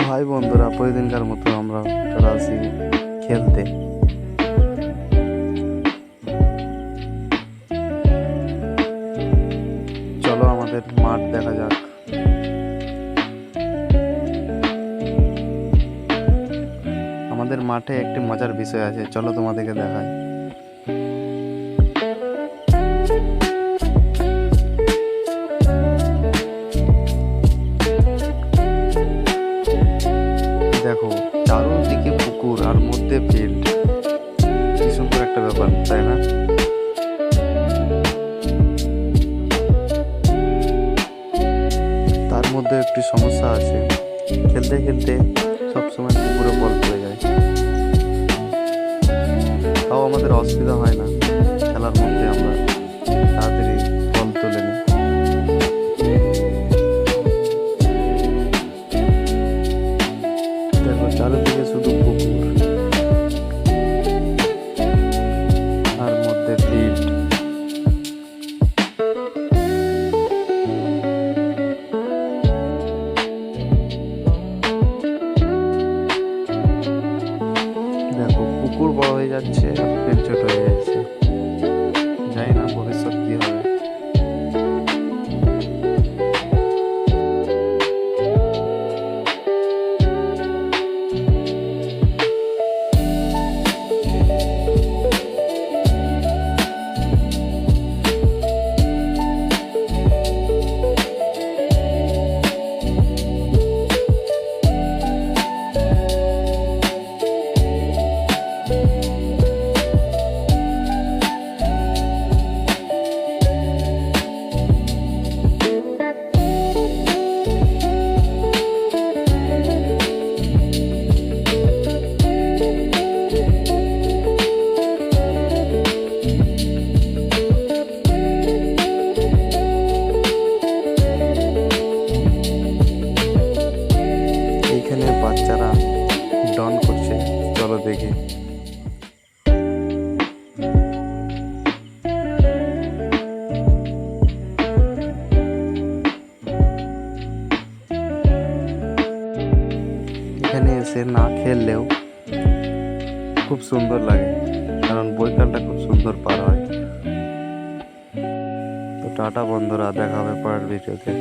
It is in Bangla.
হাই বন্ধুরা, প্রতিদিনকার মতো আমরা চলে আসি খেলতে। চলো আমাদের মাঠ দেখা যাক। আমাদের মাঠে একটি মজার বিষয় আছে, চলো তোমাদেরকে দেখাই। দেখো, চারোদিকে পুকুর আর মধ্যে ফিল্ড। কি সুন্দর একটা ব্যাপার, তাই না? তার মধ্যে একটি সমস্যা আছে, খেলতে খেলতে সবসময় পুকুরে বল পড়ে যায়। তাও আমাদের অসুবিধা হয় না, খেলার মধ্যে আমরা তাড়াতাড়ি বল তুলে নিই। দেখো, চারিদিকে শুধু পুকুর আর মধ্যে ফিল্ড। দেখো, পুকুর বড় হয়ে যাচ্ছে আর ফিল্ড ছোট হয়ে যাচ্ছে। জানি না ভবিষ্যৎ কি হবে। এইখানে বাচ্চারা ডন করছে, চলো দেখি। এখানে এসে না খেললেও খুব সুন্দর লাগে, কারণ বৈকালটা খুব সুন্দর পার হয়। তো টাটা বন্ধুরা, দেখা হবে পরের ভিডিওতে।